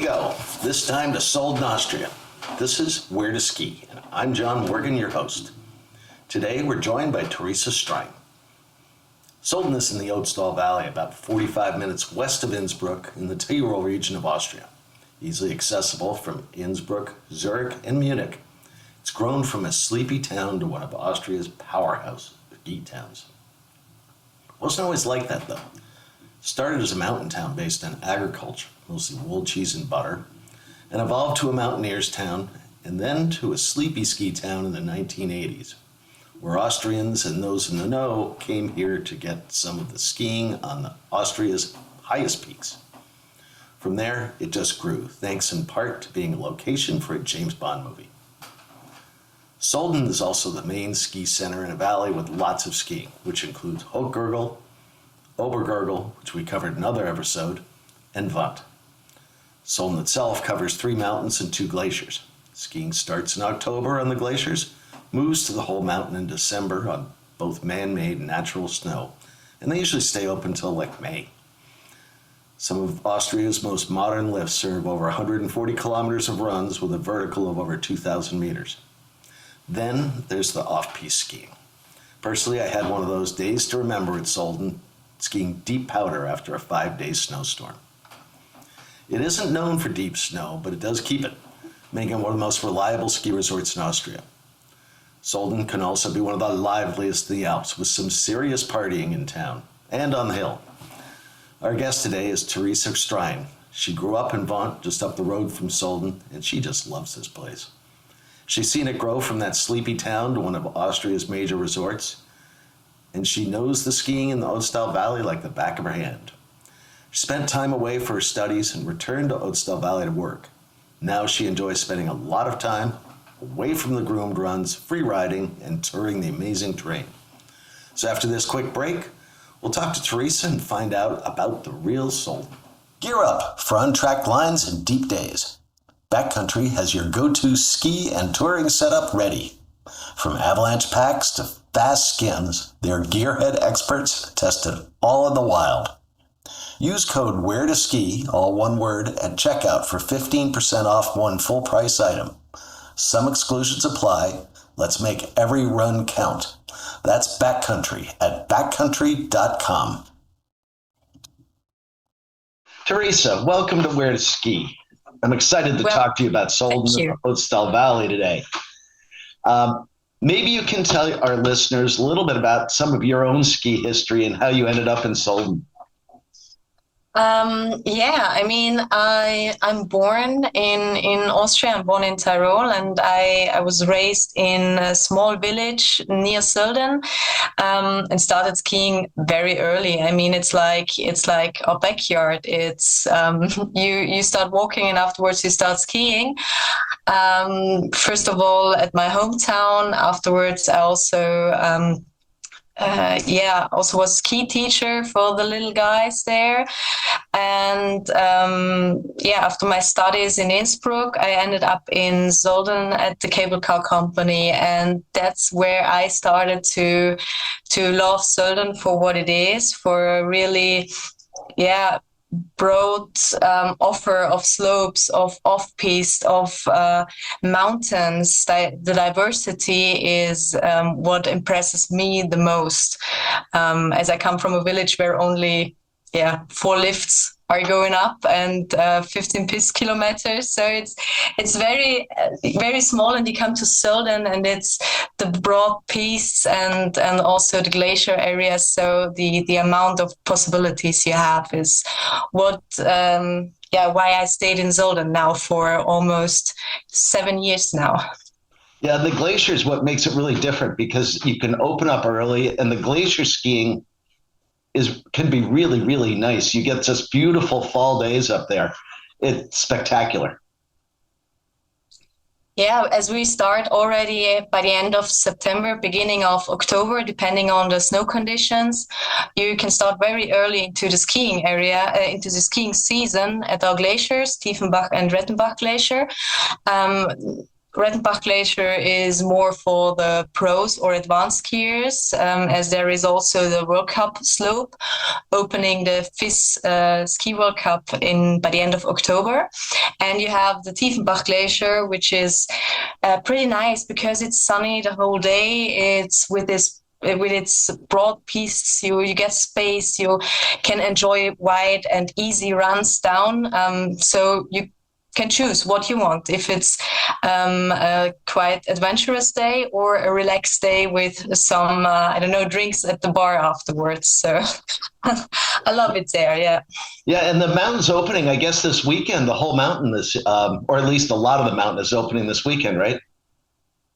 we go, this time to Sölden, Austria. This is Where to Ski, and I'm John Morgan, your host. Today we're joined by Theresa Gstrein. Sölden is in the Ötztal Valley, about 45 minutes west of Innsbruck in the Tyrol region of Austria. Easily accessible from Innsbruck, Zurich, and Munich. It's grown from a sleepy town to one of Austria's powerhouse ski towns. Wasn't always like that though. Started as a mountain town based on agriculture, mostly wool, cheese, and butter, and evolved to a mountaineers town, and then to a sleepy ski town in the 1980s, where Austrians and those in the know came here to get some of the skiing on Austria's highest peaks. From there, it just grew, thanks in part to being a location for a James Bond movie. Sölden is also the main ski center in a valley with lots of skiing, which includes Rotkoglijock, Obergurgl, which we covered in another episode, and Wand. Sölden itself covers 3 mountains and 2 glaciers. Skiing starts in October on the glaciers, moves to the whole mountain in December on both man-made and natural snow, and they usually stay open until like May. Some of Austria's most modern lifts serve over 140 kilometers of runs with a vertical of over 2,000 meters. Then there's the off-piste skiing. Personally, I had one of those days to remember at Sölden, skiing deep powder after a 5-day snowstorm. It isn't known for deep snow, but it does keep it, making it one of the most reliable ski resorts in Austria. Sölden can also be one of the liveliest in the Alps, with some serious partying in town and on the hill. Our guest today is Theresa Gstrein. She grew up in Wand, just up the road from Sölden, and she just loves this place. She's seen it grow from that sleepy town to one of Austria's major resorts, and she knows the skiing in the Ötztal Valley like the back of her hand. She spent time away for her studies and returned to Ötztal Valley to work. Now she enjoys spending a lot of time away from the groomed runs, free riding, and touring the amazing terrain. So after this quick break, we'll talk to Theresa and find out about the real Sölden. Gear up for untracked lines and deep days. Backcountry has your go-to ski and touring setup ready. From avalanche packs to fast skins, their gearhead experts tested all in the wild. Use code WHERETOSKI, all one word, at checkout for 15% off one full-price item. Some exclusions apply. Let's make every run count. That's Backcountry at backcountry.com. Theresa, welcome to Where to Ski. I'm excited to talk to you about Sölden and the Ötztal Valley today. Maybe you can tell our listeners a little bit about some of your own ski history and how you ended up in Sölden. I'm born in Austria. I'm born in Tyrol, and I was raised in a small village near Sölden, and started skiing very early. I mean, it's like our backyard. It's you start walking, and afterwards you start skiing. First of all, at my hometown. Afterwards, I also also was ski teacher for the little guys there. And after my studies in Innsbruck, I ended up in Sölden at the cable car company, and that's where I started to love Sölden for what it is, for a really broad offer of slopes, of off-piste, of mountains. The diversity is what impresses me the most, as I come from a village where only 4 lifts are going up and 15 piste kilometers. So it's very, very small, and you come to Sölden and it's the broad pistes and also the glacier areas. So the amount of possibilities you have is what, why I stayed in Sölden now for almost 7 years now. Yeah, the glacier is what makes it really different, because you can open up early, and the glacier skiing can be really, really nice. You get just beautiful fall days up there. It's spectacular. Yeah, as we start already by the end of September, beginning of October, depending on the snow conditions, you can start very early into the skiing area, into the skiing season at our glaciers, Tiefenbach and Rettenbach Glacier. Rettenbach Glacier is more for the pros or advanced skiers, as there is also the World Cup slope opening the FIS Ski World Cup by the end of October. And you have the Tiefenbach Glacier, which is pretty nice because it's sunny the whole day. It's with its broad pieces, you get space, you can enjoy wide and easy runs down. So you can choose what you want. If it's a quite adventurous day or a relaxed day with some, drinks at the bar afterwards. So I love it there. Yeah. Yeah. And the mountain's opening, I guess, this weekend. The whole mountain is, or at least a lot of the mountain is opening this weekend, right?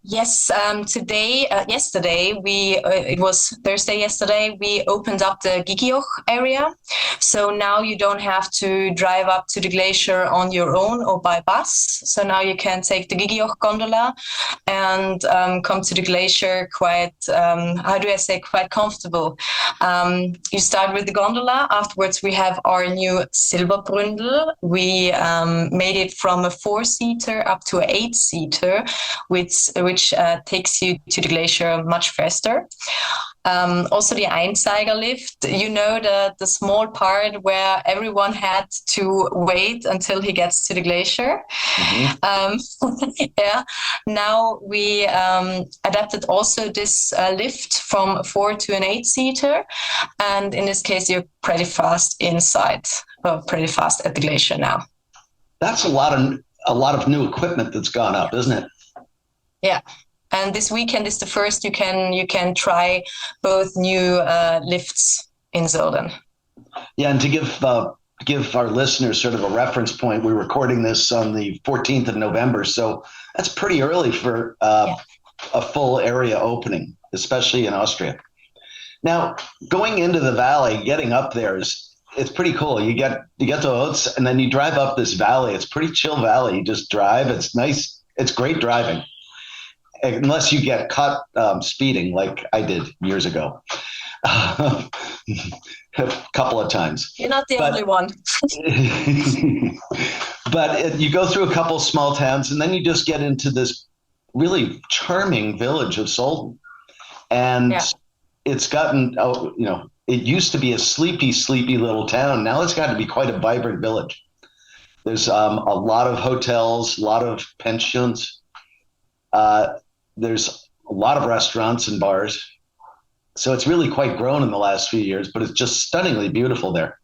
Yes, yesterday, it was Thursday yesterday, we opened up the Gaislachkogl area. So now you don't have to drive up to the glacier on your own or by bus. So now you can take the Gaislachkogl gondola and come to the glacier quite comfortable. You start with the gondola. Afterwards, we have our new Silberbründel. We made it from a 4-seater up to an 8-seater, which takes you to the glacier much faster. Also the Einsteiger lift, the small part where everyone had to wait until he gets to the glacier. Mm-hmm. Yeah. Now we adapted also this lift from a 4 to an 8-seater. And in this case, you're pretty fast inside, pretty fast at the glacier now. That's a lot of new equipment that's gone up, isn't it? Yeah, and this weekend is the first you can try both new lifts in Sölden. Yeah, and to give our listeners sort of a reference point, we're recording this on the 14th of November, so that's pretty early for a full area opening, especially in Austria. Now, going into the valley, getting up there it's pretty cool. You get to Ötztal, and then you drive up this valley. It's pretty chill valley. You just drive. It's nice. It's great driving. Unless you get caught speeding like I did years ago. A couple of times. You're not the only one. But you go through a couple small towns, and then you just get into this really charming village of Sölden. And it's gotten, it used to be a sleepy little town. Now it's got to be quite a vibrant village. There's a lot of hotels, a lot of pensions. There's a lot of restaurants and bars. So it's really quite grown in the last few years, but it's just stunningly beautiful there.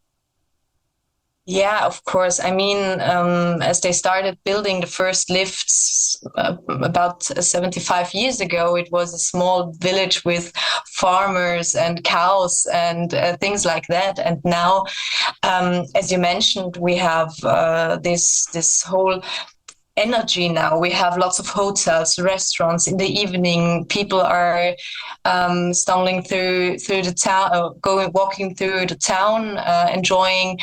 Yeah, of course. I mean, as they started building the first lifts about 75 years ago, it was a small village with farmers and cows and things like that. And now, as you mentioned, we have this whole energy now. We have lots of hotels, restaurants. In the evening, people are stumbling through the town, walking through the town, enjoying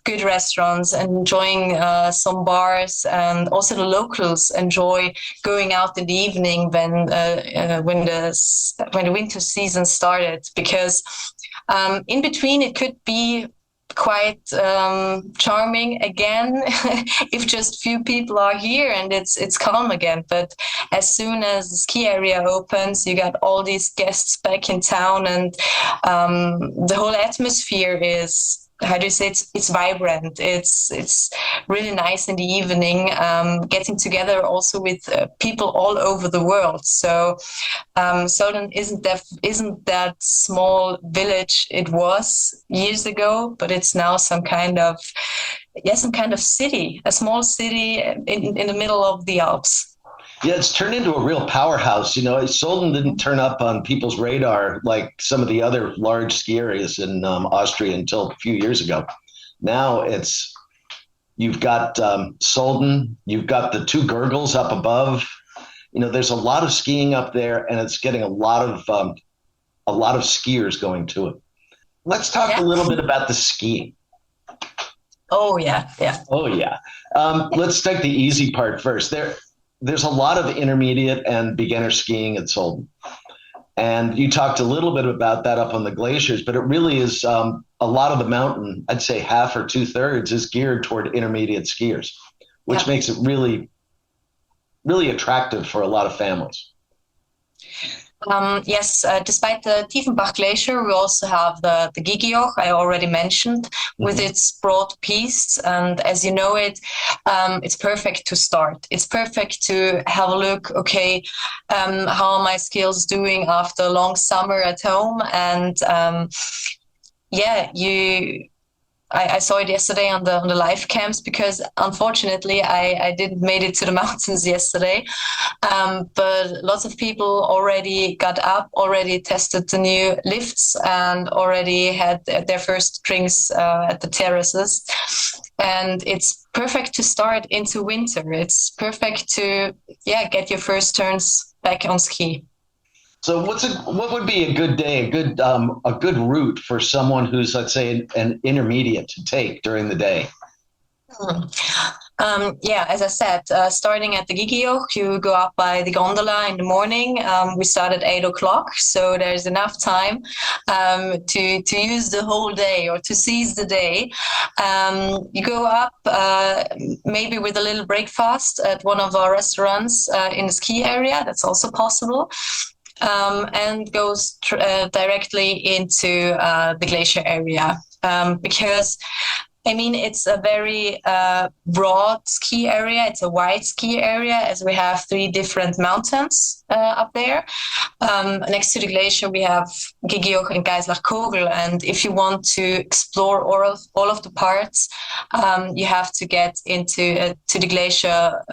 good restaurants, enjoying some bars, and also the locals enjoy going out in the evening when the winter season started, because in between it could be quite charming again if just few people are here and it's calm again. But as soon as the ski area opens, you got all these guests back in town, and the whole atmosphere is, how do you say, it's vibrant. It's really nice in the evening, getting together also with people all over the world. So Sölden isn't that small village it was years ago, but it's now some kind of city, a small city in the middle of the Alps. Yeah, it's turned into a real powerhouse. Sölden didn't turn up on people's radar like some of the other large ski areas in Austria until a few years ago. Now you've got Sölden, you've got the two gurgles up above. There's a lot of skiing up there, and it's getting a lot of skiers going to it. Let's talk a little bit about the skiing. Oh yeah. Let's take the easy part first. There's a lot of intermediate and beginner skiing at Sölden. And you talked a little bit about that up on the glaciers, but it really is a lot of the mountain, I'd say half or 2/3 is geared toward intermediate skiers, which makes it really really attractive for a lot of families. Yes, despite the Tiefenbach Glacier, we also have the Gigioch I already mentioned, with its broad piece. And as you know it's perfect to start. It's perfect to have a look, okay, how are my skills doing after a long summer at home? And I saw it yesterday on the live camps, because unfortunately I didn't made it to the mountains yesterday. But lots of people already got up, already tested the new lifts, and already had their first drinks at the terraces. And it's perfect to start into winter. It's perfect to get your first turns back on ski. So what would be a good day, a good route for someone who's, let's say, an intermediate to take during the day? As I said, starting at the Gigioch, you go up by the gondola in the morning. We start at 8 o'clock, so there's enough time to use the whole day or to seize the day. You go up maybe with a little breakfast at one of our restaurants in the ski area. That's also possible. And goes directly into the glacier area, because it's a very broad ski area. It's a wide ski area, as we have 3 different mountains up there. Next to the glacier, we have Gigioch and Gaislachkogl. And if you want to explore all of the parts, you have to get into to the glacier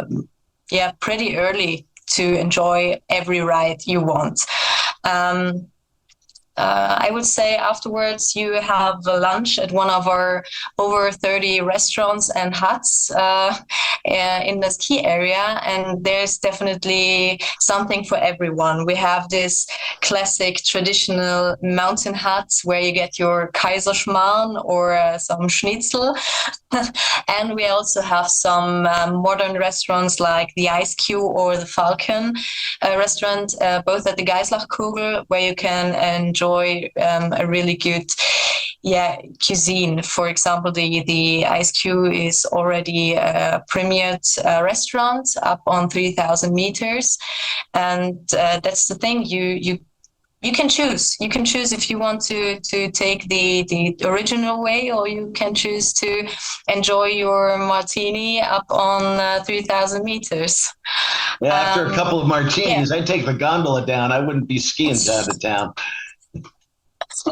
pretty early to enjoy every ride you want. I would say afterwards you have a lunch at one of our over 30 restaurants and huts in the ski area, and there's definitely something for everyone. We have this classic traditional mountain huts where you get your Kaiserschmarrn or some schnitzel. And we also have some modern restaurants like the Ice Cube or the Falcon restaurant, both at the Gaislachkogl, where you can enjoy a really good cuisine. For example, the Ice Cube is already a premiered restaurant up on 3,000 meters. And that's the thing, you can choose. You can choose if you want to take the original way, or you can choose to enjoy your martini up on 3,000 meters. Yeah, after a couple of martinis, I'd take the gondola down. I wouldn't be skiing down to town.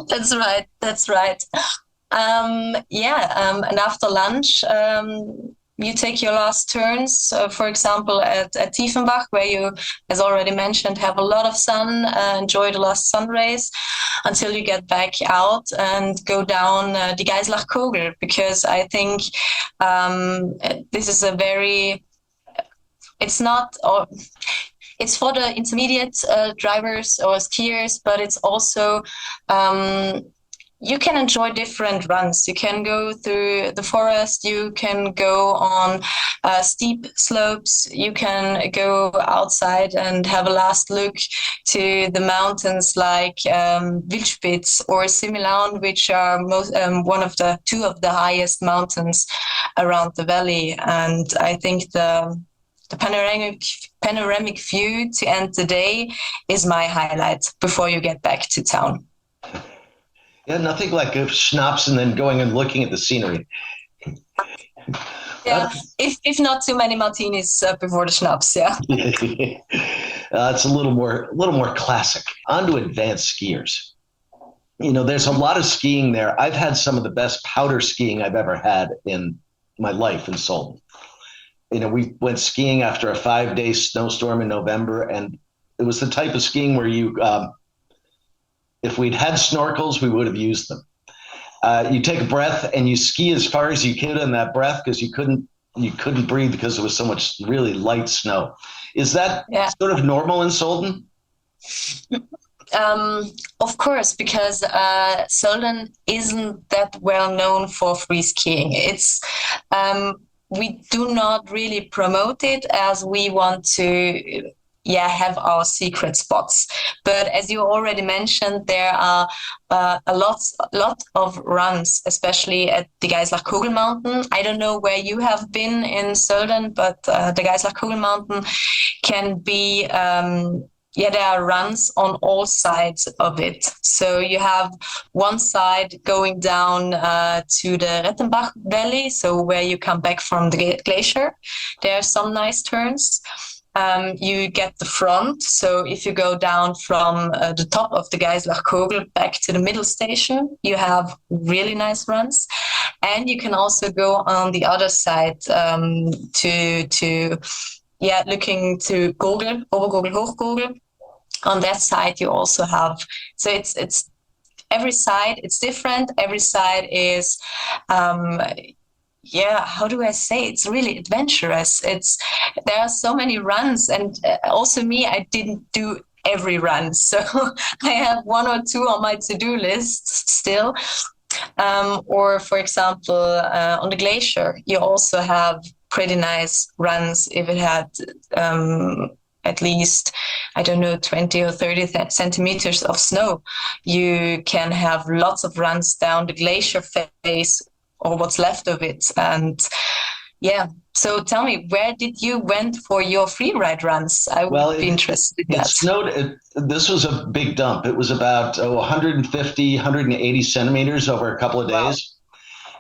That's right. And after lunch, you take your last turns, for example, at Tiefenbach, where you, as already mentioned, have a lot of sun, enjoy the last sun rays until you get back out and go down the Gaislachkogl, because I think this is it's for the intermediate drivers or skiers, but it's also you can enjoy different runs. You can go through the forest, you can go on steep slopes, you can go outside and have a last look to the mountains like Wildspitz or Similaun, which are two of the highest mountains around the valley. And I think the panoramic view to end the day is my highlight before you get back to town. Yeah, nothing like a schnapps and then going and looking at the scenery. Yeah, if not too many martinis before the schnapps, yeah. It's a little more classic. On to advanced skiers. There's a lot of skiing there. I've had some of the best powder skiing I've ever had in my life in Sölden. We went skiing after a 5-day snowstorm in November, and it was the type of skiing where if we'd had snorkels, we would have used them. You take a breath and you ski as far as you could in that breath, because you couldn't breathe because there was so much really light snow. Is that sort of normal in Sölden? Of course, because Sölden isn't that well known for free skiing. It's we do not really promote it, as we want to have our secret spots. But as you already mentioned, there are a lot of runs, especially at the Gaislachkogl mountain. I don't know where you have been in Sölden, but the Gaislachkogl mountain can be there are runs on all sides of it. So you have one side going down to the Ötztal Valley, so where you come back from the glacier. There are some nice turns. You get the front. So if you go down from the top of the Gaislachkogl back to the middle station, you have really nice runs. And you can also go on the other side looking to Kogl, Rotkoglijock. On that side, you also have, so it's every side, it's different. Every side is, how do I say? It's really adventurous. There are so many runs, and also me, I didn't do every run. So I have one or two on my to-do list still. Or for example, on the glacier, you also have pretty nice runs if it had at least, 20 or 30 centimeters of snow. You can have lots of runs down the glacier face or what's left of it. And so tell me, where did you went for your freeride runs? I would be interested in that. It snowed. This was a big dump. It was about 150, 180 centimeters over a couple of days.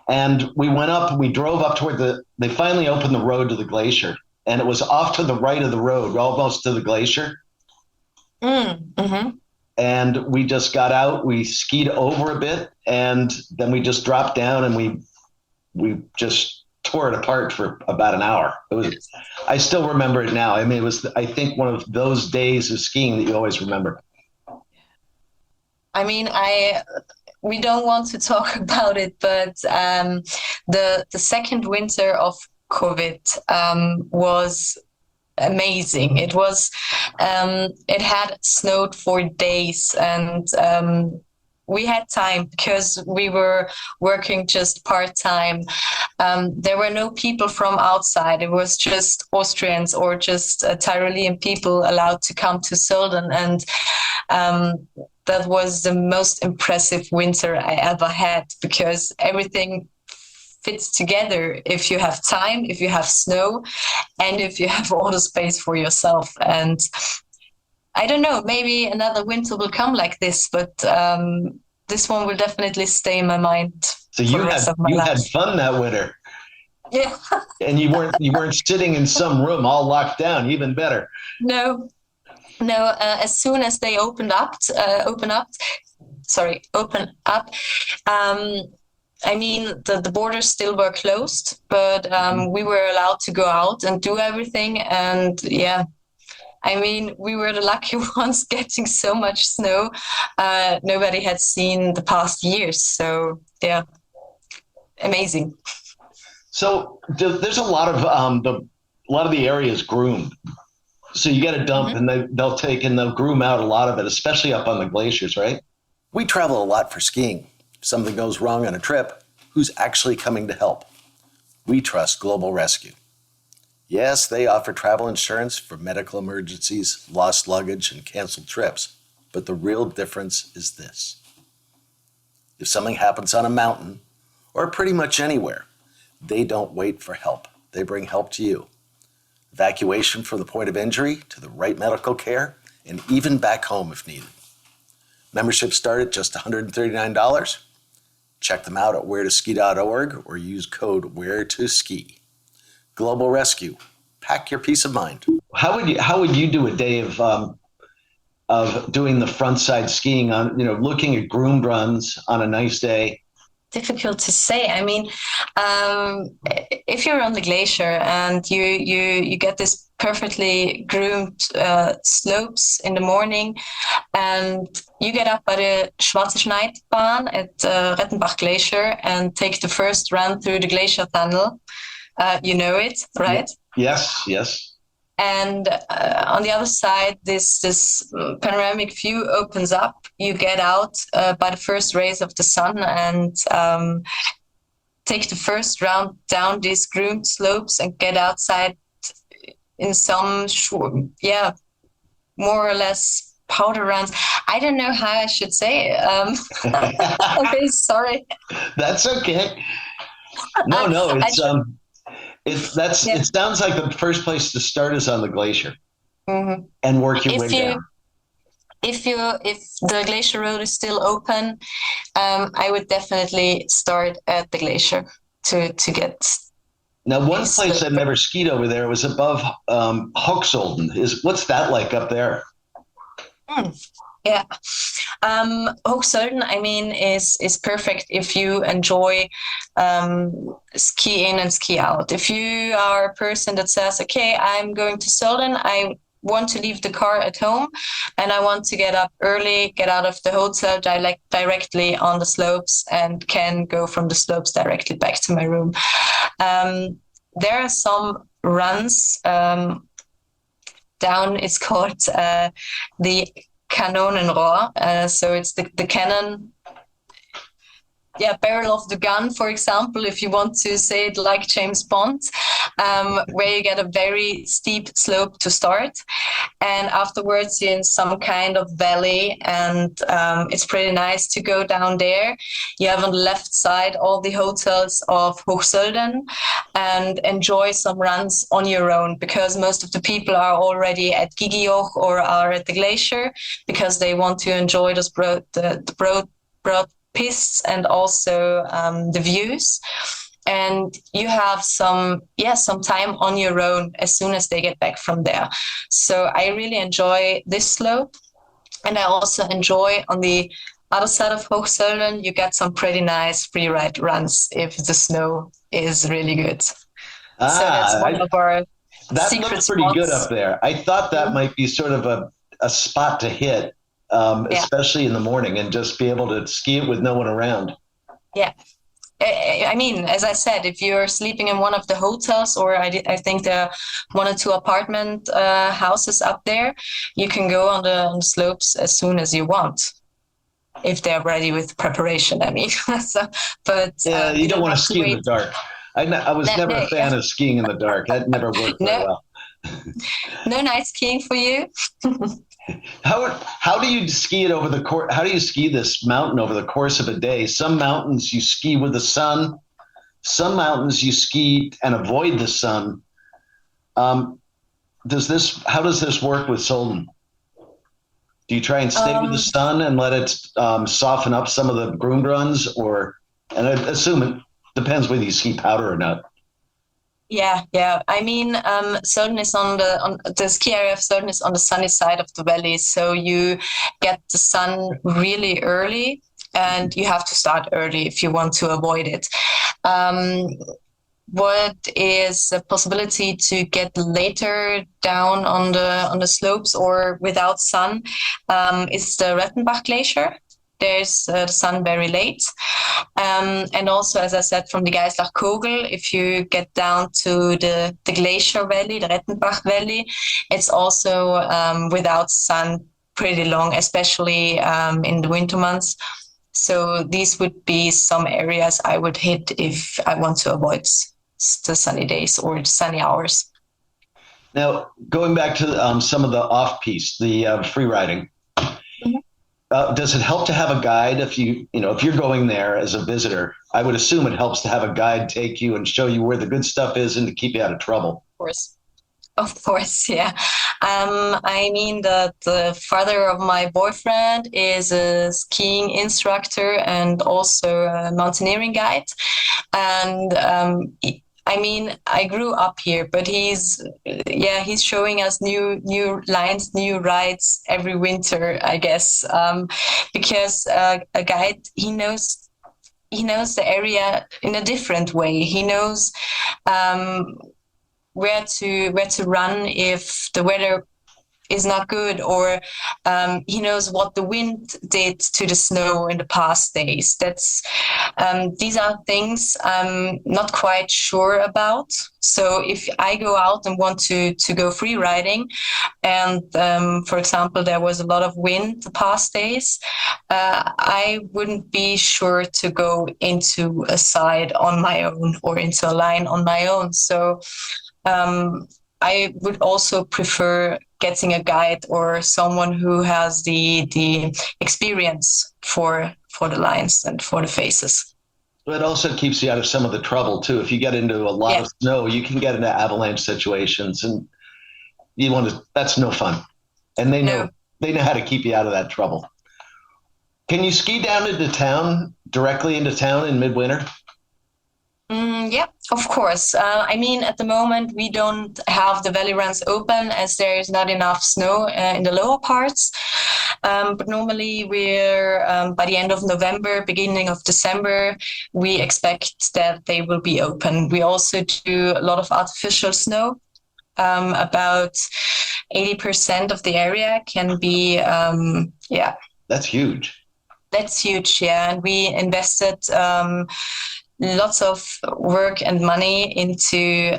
Wow. And we went up, we drove up toward they finally opened the road to the glacier. And it was off to the right of the road, almost to the glacier. Mm-hmm. And we just got out, we skied over a bit, and then we just dropped down and we just tore it apart for about an hour. I still remember it now. I mean, it was, I think, one of those days of skiing that you always remember. I mean, we don't want to talk about it, but the second winter of COVID was amazing. It was it had snowed for days, and we had time because we were working just part-time. There were no people from outside. It was just Austrians or just Tyrolean people allowed to come to Sölden, and that was the most impressive winter I ever had, because everything fits together if you have time, if you have snow, and if you have all the space for yourself. And I don't know, maybe another winter will come like this, but this one will definitely stay in my mind. So you had fun that winter. Yeah. And you weren't sitting in some room all locked down. Even better. No. As soon as they open up. I mean, the borders still were closed, but we were allowed to go out and do everything. And I mean, we were the lucky ones getting so much snow nobody had seen the past years. So amazing. So there's a lot of the areas groomed. So you get a dump, and they'll groom out a lot of it, especially up on the glaciers, right? We travel a lot for skiing. If something goes wrong on a trip, who's actually coming to help? We trust Global Rescue. Yes, they offer travel insurance for medical emergencies, lost luggage, and canceled trips. But the real difference is this. If something happens on a mountain, or pretty much anywhere, they don't wait for help. They bring help to you. Evacuation from the point of injury to the right medical care, and even back home if needed. Memberships start at just $139. Check them out at wheretoski.org or use code WHERETOSKI. Global Rescue. Pack your peace of mind. How would you do a day of doing the front side skiing on, looking at groomed runs on a nice day? Difficult to say. I mean, if you're on the glacier and you get this perfectly groomed slopes in the morning, and you get up at the Schwarze Schneidbahn at Rettenbach Glacier and take the first run through the glacier tunnel. You know it, right? Yes. And on the other side, this panoramic view opens up. You get out by the first rays of the sun and take the first round down these groomed slopes and get outside in some more or less powder runs. I don't know how I should say it. I'm really sorry. That's okay. No, I, no, I it's should, yeah. it sounds like the first place to start is on the glacier Mhm. and work your If way you down. if the glacier road is still open, I would definitely start at the glacier to get Now, one this. place I've never skied over there was above Hochsölden. Is what's that like up there? Yeah. Hoog I mean, is perfect if you enjoy ski in and ski out. If you are a person that says, okay, I'm going to Sölden, I want to leave the car at home and I want to get up early, get out of the hotel directly on the slopes and can go from the slopes directly back to my room. There are some runs down, it's called the Kanonenrohr. So it's the cannon, barrel of the gun, for example, if you want to say it like James Bond, where you get a very steep slope to start. And afterwards, you're in some kind of valley, and it's pretty nice to go down there. You have on the left side all the hotels of Hochsölden and enjoy some runs on your own, because most of the people are already at Gogoljock or are at the glacier because they want to enjoy those broad pistes and also the views. And you have some time on your own as soon as they get back from there. So I really enjoy this slope, and I also enjoy on the other side of Hochsölden, you get some pretty nice freeride runs if the snow is really good. So that's one of our That secret looks pretty good spots. up there. I thought that might be sort of a spot to hit, especially in the morning, and just be able to ski it with no one around. Yeah. I mean, as I said, if you're sleeping in one of the hotels, or I think there are one or two apartment houses up there, you can go on the slopes as soon as you want, if they're ready with preparation. I mean, but you don't want to have to ski in the wait. dark. I was No, never a no, fan of skiing in the dark. That never worked very no, well. no night skiing for you. How do you ski it over the course? How do you ski this mountain over the course of a day? Some mountains you ski with the sun. Some mountains you ski and avoid the sun. How does this work with Sölden? Do you try and stay with the sun and let it soften up some of the groomed runs, and I assume it depends whether you ski powder or not. Yeah. I mean, Sölden is on the ski area of Sölden is on the sunny side of the valley, so you get the sun really early, and you have to start early if you want to avoid it. What is a possibility to get later down on the slopes or without sun is the Rettenbach Glacier. There's the sun very late. And also, as I said, from the Gaislachkogl, if you get down to the glacier valley, the Rettenbach Valley, it's also without sun pretty long, especially in the winter months. So these would be some areas I would hit if I want to avoid the sunny days or the sunny hours. Now, going back to some of the off-piste, the free riding, does it help to have a guide if if you're going there as a visitor? I would assume it helps to have a guide take you and show you where the good stuff is and to keep you out of trouble. Of course, yeah. I mean that the father of my boyfriend is a skiing instructor and also a mountaineering guide, and I mean, I grew up here, but he's showing us new lines, new rides every winter, I guess, because a guide, he knows the area in a different way. He knows where to run if the weather is not good, or he knows what the wind did to the snow in the past days. These are things I'm not quite sure about. So if I go out and want to go free riding, and for example there was a lot of wind the past days, I wouldn't be sure to go into a side on my own or into a line on my own. So I would also prefer getting a guide or someone who has the experience for the lines and for the faces. But it also keeps you out of some of the trouble too. If you get into a lot Yeah. of snow, you can get into avalanche situations, and you want to. That's no fun. And No. they know how to keep you out of that trouble. Can you ski down into town, directly into town in midwinter? Yeah, of course. I mean, at the moment, we don't have the valley runs open as there is not enough snow in the lower parts. But normally, we're by the end of November, beginning of December, we expect that they will be open. We also do a lot of artificial snow. About 80% of the area can be, yeah. That's huge. That's huge, yeah. And we invested lots of work and money into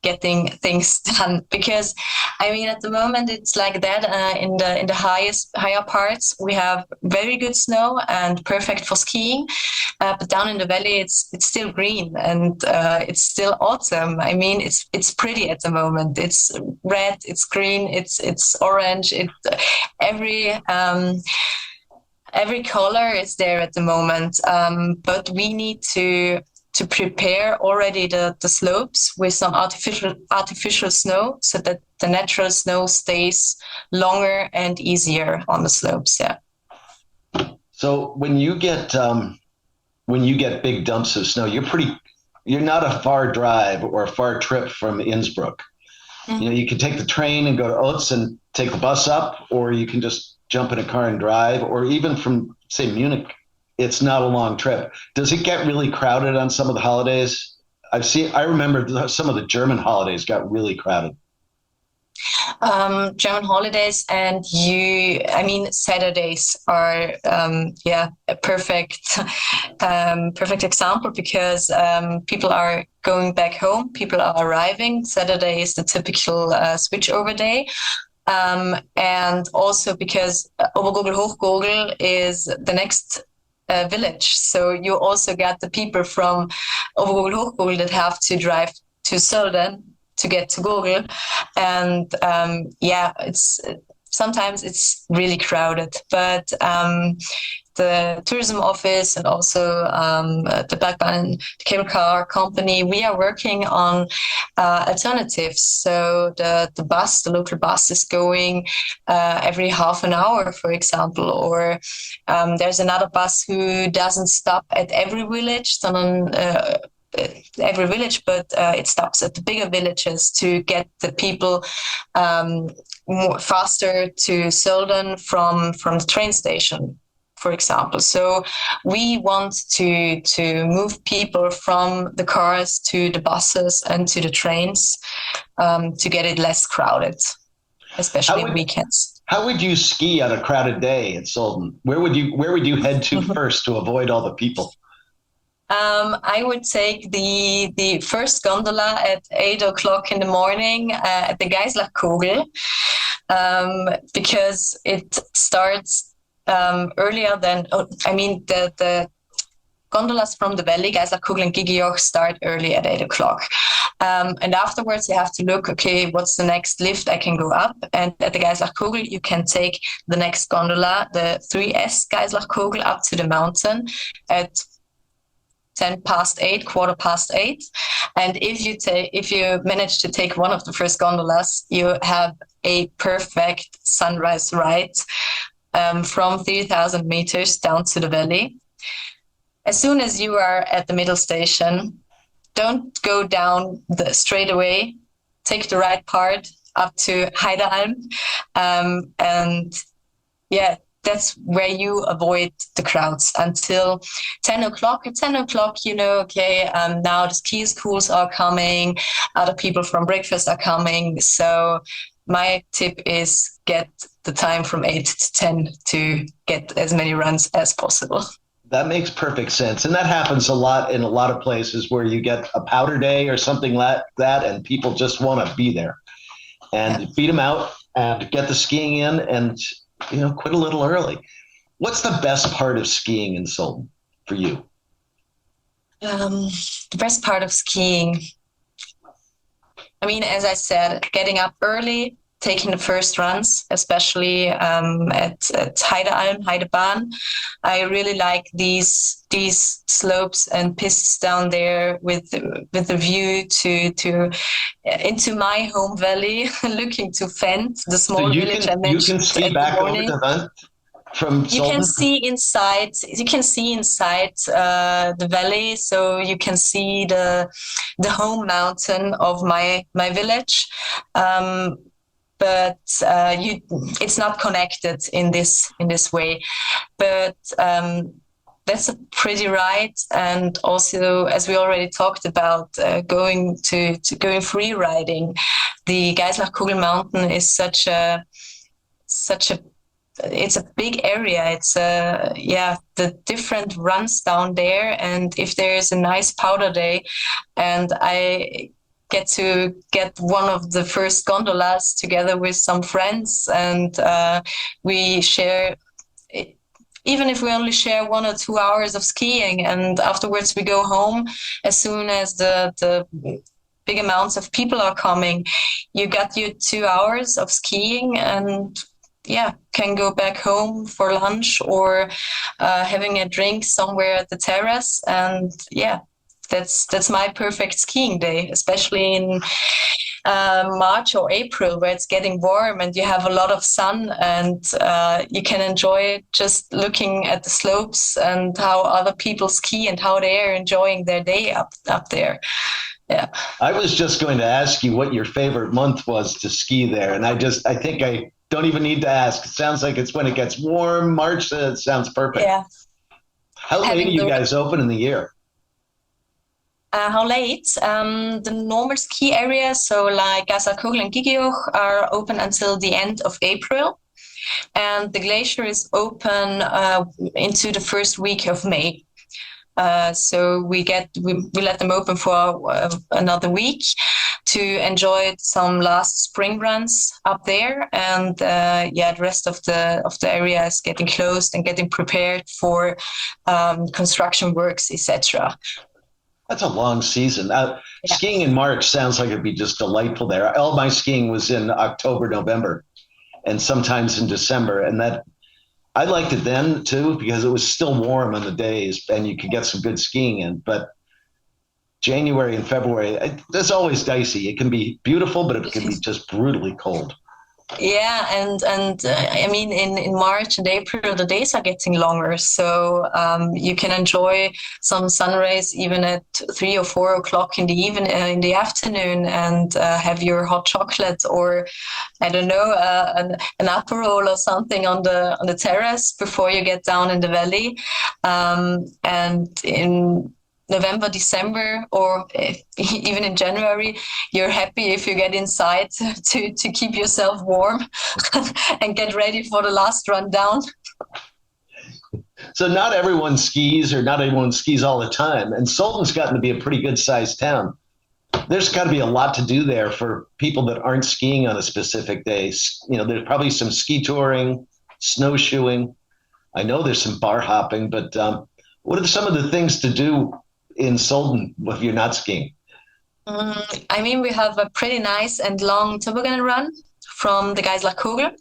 getting things done because I mean at the moment it's like that in the higher parts we have very good snow and perfect for skiing, but down in the valley it's still green and it's still autumn. I mean it's pretty at the moment. It's red, it's green, it's orange. Every every color is there at the moment, but we need to prepare already the slopes with some artificial snow so that the natural snow stays longer and easier on the slopes. Yeah. So when you get big dumps of snow, you're not a far drive or a far trip from Innsbruck. Mm-hmm. You know, you can take the train and go to Ötz and take the bus up, or you can just jump in a car and drive, or even from, say, Munich, it's not a long trip. Does it get really crowded on some of the holidays? I remember some of the German holidays got really crowded. German holidays and Saturdays are a perfect example because people are going back home, people are arriving. Saturday is the typical switchover day. And also because Rotkoglijock is the next village. So you also got the people from Rotkoglijock that have to drive to Sölden to get to Gogl. And sometimes it's really crowded, but the tourism office and also the Bergbahn cable car company, we are working on alternatives. So the local bus is going every half an hour, for example, or there's another bus who doesn't stop at every village, but it stops at the bigger villages to get the people more faster to Sölden from the train station, for example. So we want to move people from the cars to the buses and to the trains to get it less crowded, especially on weekends. How would you ski on a crowded day in Sölden? Where would you head to first to avoid all the people? I would take the first gondola at 8:00 in the morning at the Gaislachkogl because it starts earlier than the gondolas from the valley, Gaislachkogl and Gottogojoch, start early at 8:00. And afterwards, you have to look, okay, what's the next lift I can go up? And at the Gaislachkogl, you can take the next gondola, the 3S Gaislachkogl, up to the mountain at 8:10, 8:15. And if you manage to take one of the first gondolas, you have a perfect sunrise ride from 3,000 meters down to the valley. As soon as you are at the middle station, don't go down straight away. Take the right part up to Heidealm. That's where you avoid the crowds until 10:00. At 10:00, now the ski schools are coming, other people from breakfast are coming. So my tip is get the time from 8 to 10 to get as many runs as possible. That makes perfect sense. And that happens a lot in a lot of places where you get a powder day or something like that, and people just want to be there and beat them out and get the skiing in and, quit a little early. What's the best part of skiing in Sölden for you? The best part of skiing. I mean, as I said, getting up early, taking the first runs, especially at Heidebahn. I really like these slopes and pistes down there with the view to into my home valley, looking to Fent, the So small village I you can mentioned ski at the back over morning. to Vent from You can Sölden? see inside. You can see inside the valley, so you can see the home mountain of my village. Um, but it's not connected in this way. But that's a pretty ride, and also, as we already talked about, going free riding. The Gaislachkogl mountain is such a it's a big area. It's the different runs down there, and if there's a nice powder day, and I get one of the first gondolas together with some friends, and we share. Even if we only share 1 or 2 hours of skiing, and afterwards we go home, as soon as the big amounts of people are coming, you got your 2 hours of skiing, and can go back home for lunch, or having a drink somewhere at the terrace. And that's my perfect skiing day, especially in March or April, where it's getting warm and you have a lot of sun, and you can enjoy just looking at the slopes and how other people ski and how they are enjoying their day up there. Yeah. I was just going to ask you what your favorite month was to ski there, and I think I don't even need to ask. It sounds like it's when it gets warm. March, sounds perfect. Yeah. How late do you guys open in the year? How late? The normal ski areas, so like Gaislachkogl and Gogoljock, are open until the end of April, and the glacier is open into the first week of May. So we let them open for another week to enjoy some last spring runs up there, and the rest of the area is getting closed and getting prepared for construction works, etc. That's a long season. Skiing in March sounds like it'd be just delightful there. All my skiing was in October, November, and sometimes in December, and that I liked it then too because it was still warm on the days and you could get some good skiing in. But January and February, it's always dicey. It can be beautiful, but it can be just brutally cold. Yeah, and I mean, in March and April, the days are getting longer, so you can enjoy some sun rays even at 3 or 4 o'clock in the afternoon, and have your hot chocolate, or I don't know, an Aperol or something on the terrace before you get down in the valley, and in November, December, or even in January, you're happy if you get inside to keep yourself warm and get ready for the last run down. So not everyone skis, or not everyone skis all the time. And Sölden's gotten to be a pretty good sized town. There's got to be a lot to do there for people that aren't skiing on a specific day. You know, there's probably some ski touring, snowshoeing. I know there's some bar hopping, but what are some of the things to do in Sölden if you're not skiing? I mean, we have a pretty nice and long toboggan run from the Gaislachkogl.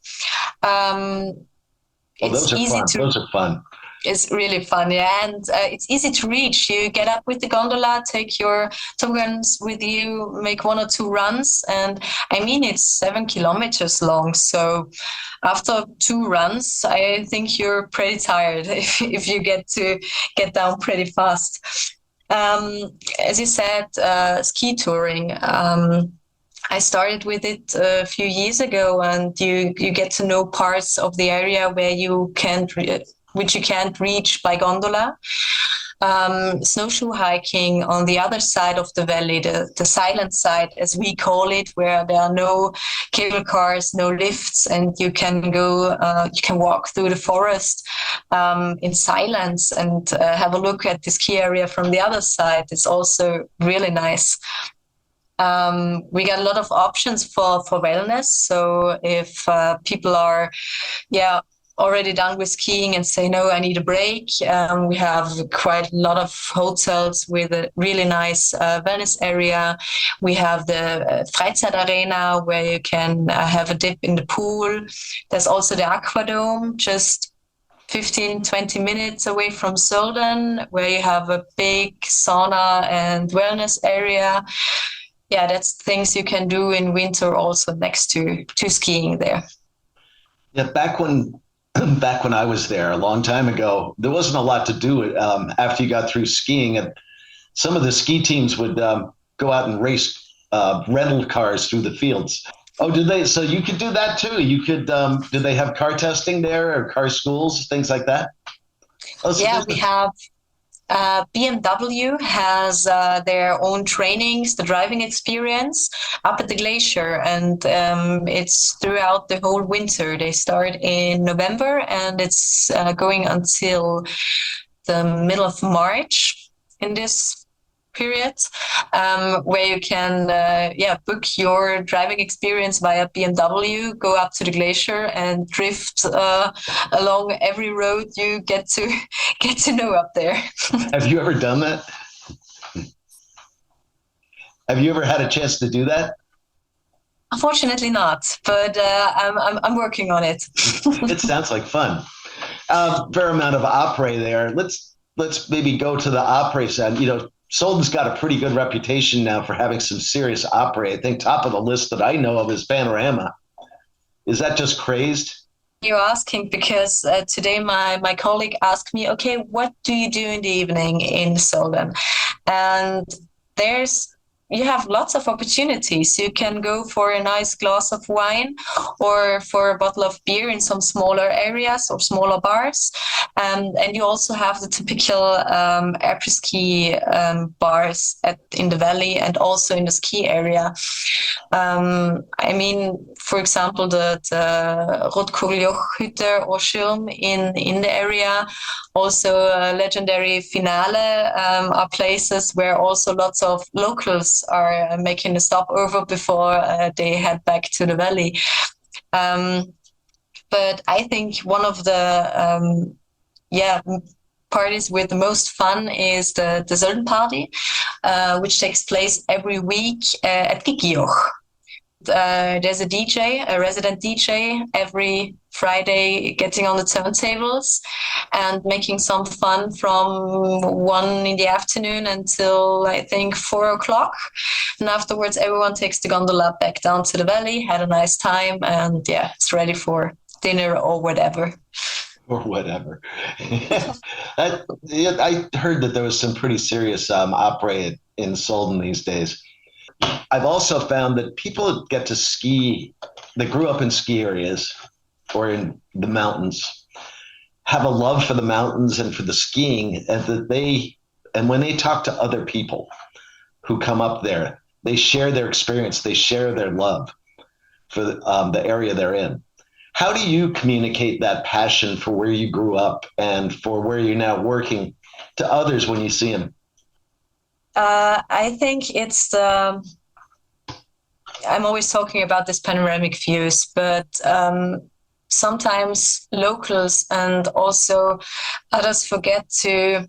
Those are fun. Those are fun. It's really fun, yeah, and it's easy to reach. You get up with the gondola, take your toboggans with you, make 1 or 2 runs, and I mean, it's 7 kilometers long. So after 2 runs, I think you're pretty tired if you get down pretty fast. As you said, ski touring. I started with it a few years ago, and you get to know parts of the area where which you can't reach by gondola. Snowshoe hiking on the other side of the valley, the silent side, as we call it, where there are no cable cars, no lifts, and you can walk through the forest in silence and have a look at the ski area from the other side. It's also really nice. We got a lot of options for wellness. So if people are, already done with skiing and say, no, I need a break. We have quite a lot of hotels with a really nice wellness area. We have the Freizeitarena where you can have a dip in the pool. There's also the Aquadome, just 15, 20 minutes away from Sölden, where you have a big sauna and wellness area. Yeah, that's things you can do in winter also next to skiing there. Yeah, back when I was there a long time ago, there wasn't a lot to do after you got through skiing, and some of the ski teams would go out and race rental cars through the fields. Oh, did they? So you could do that too. You could. Did they have car testing there or car schools, things like that? Oh, so Yeah, we have. BMW has their own trainings, the driving experience up at the glacier, and it's throughout the whole winter. They start in November and it's going until the middle of March in this period, where you can book your driving experience via BMW, go up to the glacier and drift along every road you get to know up there. Have you ever done that? Have you ever had a chance to do that? Unfortunately not, but I'm working on it. It sounds like fun. Fair amount of opera there. Let's maybe go to the opera side. You know, Sölden's got a pretty good reputation now for having some serious opera. I think top of the list that I know of is Panorama. Is that just crazed? You're asking because today my colleague asked me, okay, what do you do in the evening in Sölden? And you have lots of opportunities. You can go for a nice glass of wine or for a bottle of beer in some smaller areas or smaller bars. And you also have the typical après-ski bars in the valley and also in the ski area. I mean, for example, the Rotkoglijock or Schirm in the area, also legendary Finale are places where also lots of locals are making a stopover before they head back to the valley. But I think one of the parties with the most fun is the Sölden party, which takes place every week at Gaislachkogl. There's a DJ, a resident DJ, every Friday getting on the turntables and making some fun from 1 in the afternoon until I think 4 o'clock. And afterwards, everyone takes the gondola back down to the valley, had a nice time, and it's ready for dinner or whatever. Or whatever. I heard that there was some pretty serious opera in Sölden these days. I've also found that people get to ski, that grew up in ski areas or in the mountains, have a love for the mountains and for the skiing, and when they talk to other people who come up there, they share their experience, they share their love for the area they're in. How do you communicate that passion for where you grew up and for where you're now working to others when you see them? I think it's I'm always talking about this panoramic views, but sometimes locals and also others forget to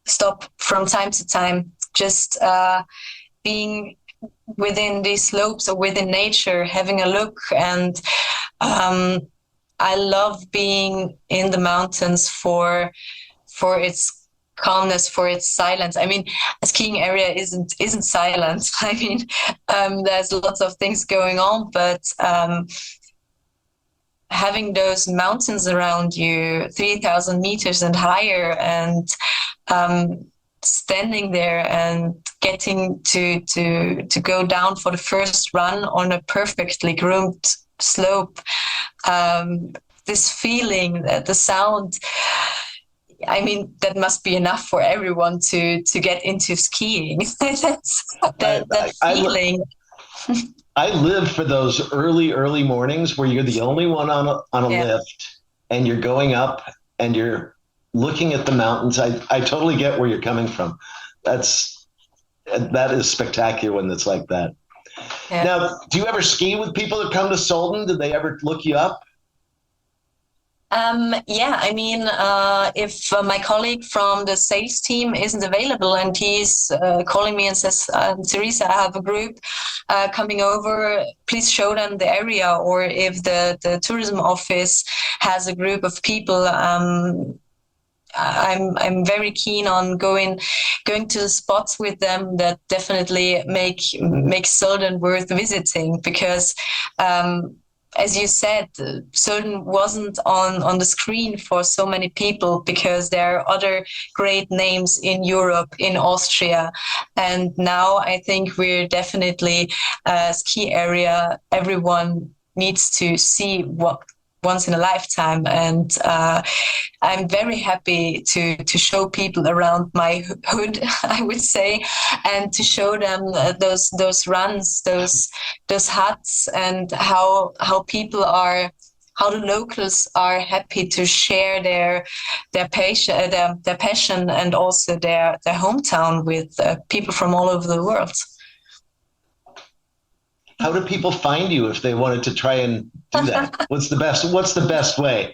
stop from time to time, just being within these slopes or within nature, having a look. And I love being in the mountains for its calmness, for its silence. I mean, a skiing area isn't silent. I mean, there's lots of things going on, but having those mountains around you, 3,000 meters and higher, and standing there and getting to go down for the first run on a perfectly groomed slope, this feeling, the sound, I mean, that must be enough for everyone to get into skiing. that feeling. I live for those early mornings where you're the only one on a lift and you're going up and you're looking at the mountains. I totally get where you're coming from. That is spectacular when it's like that. Yeah. Now, do you ever ski with people that come to Sölden? Did they ever look you up? Yeah, I mean, if my colleague from the sales team isn't available and he's calling me and says, Theresa, I have a group coming over, please show them the area. Or if the tourism office has a group of people, I'm very keen on going to spots with them that definitely make Sölden worth visiting because as you said, Sölden wasn't on the screen for so many people because there are other great names in Europe, in Austria. And now I think we're definitely a ski area everyone needs to see what once in a lifetime. And I'm very happy to show people around my hood, I would say, and to show them those runs, those huts, and how people are, how the locals are happy to share their passion and also their hometown with people from all over the world. How do people find you if they wanted to try and do that? What's the best way?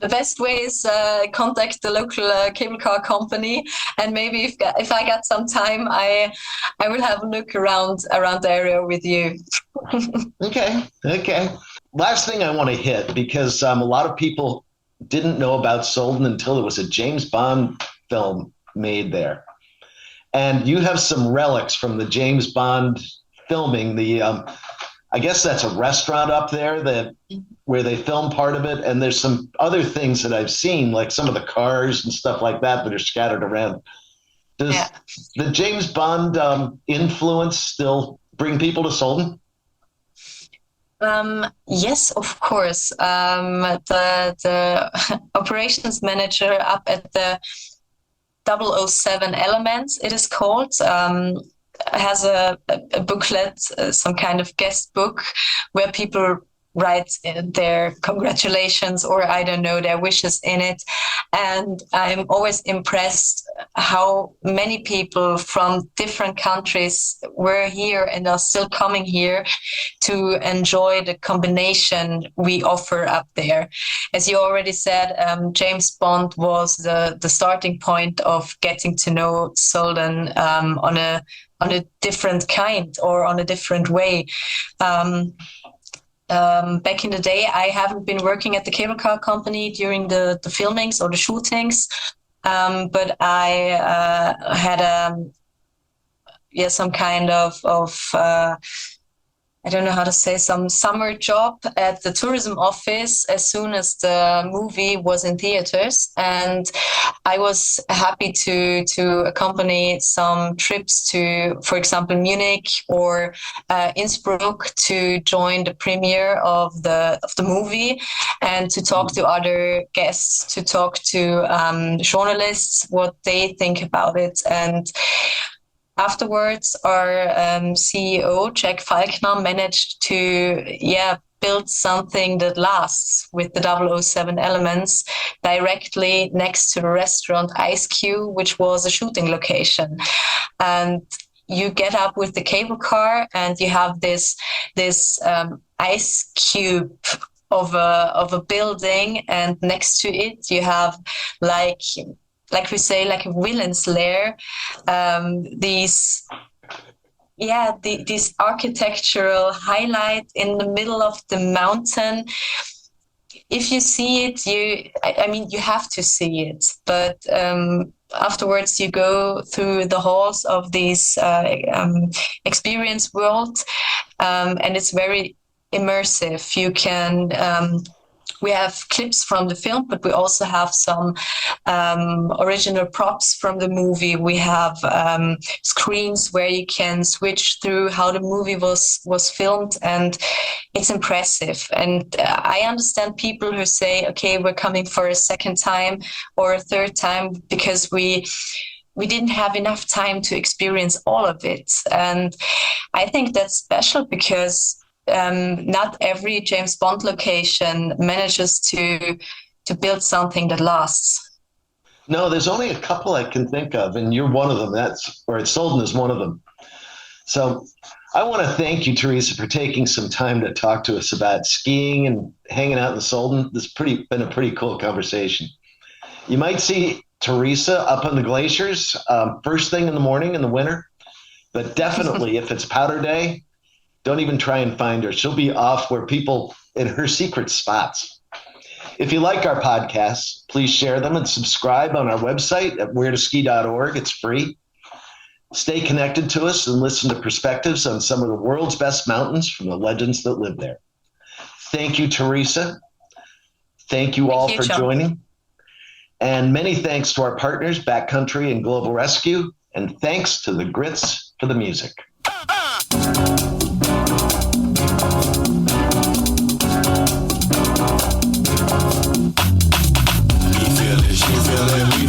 The best way is contact the local cable car company, and maybe if I got some time, I will have a look around the area with you. Okay. Last thing I want to hit, because a lot of people didn't know about Sölden until there was a James Bond film made there, and you have some relics from the James Bond filming. I guess that's a restaurant up there where they film part of it, and there's some other things that I've seen, like some of the cars and stuff like that are scattered around. Does the James Bond influence still bring people to Sölden? Yes, of course. The operations manager up at the 007 Elements, it is called, has a booklet, some kind of guest book where people write their congratulations or I don't know, their wishes in it. And I'm always impressed how many people from different countries were here and are still coming here to enjoy the combination we offer up there. As you already said, James Bond was the starting point of getting to know Sölden on a different kind or on a different way. Back in the day, I haven't been working at the cable car company during the filmings or the shootings, but I had some kind of I don't know how to say, some summer job at the tourism office as soon as the movie was in theaters. And I was happy to accompany some trips to, for example, Munich or Innsbruck to join the premiere of the movie and to talk to other guests, to talk to journalists, what they think about it. And afterwards, our CEO, Jack Falkner, managed to build something that lasts with the 007 Elements directly next to the restaurant Ice Cube, which was a shooting location. And you get up with the cable car and you have this ice cube of a building, and next to it you have like we say, like a villain's lair. These architectural highlight in the middle of the mountain. If you see it, you have to see it. But afterwards, you go through the halls of this experience world, and it's very immersive. You can. We have clips from the film, but we also have some original props from the movie. We have screens where you can switch through how the movie was filmed, and it's impressive. And I understand people who say, okay, we're coming for a second time or a third time because we didn't have enough time to experience all of it. And I think that's special because not every James Bond location manages to build something that lasts. No, there's only a couple I can think of, and you're one of them. Sölden is one of them. So I want to thank you, Theresa, for taking some time to talk to us about skiing and hanging out in the Sölden. This has been a pretty cool conversation. You might see Theresa up on the glaciers first thing in the morning in the winter, but definitely if it's powder day, don't even try and find her. She'll be off where people in her secret spots. If you like our podcasts, please share them and subscribe on our website at wheretoski.org. It's free. Stay connected to us and listen to perspectives on some of the world's best mountains from the legends that live there. Thank you, Theresa. Thank you all for joining. And many thanks to our partners, Backcountry and Global Rescue. And thanks to the Grits for the music. You feel it,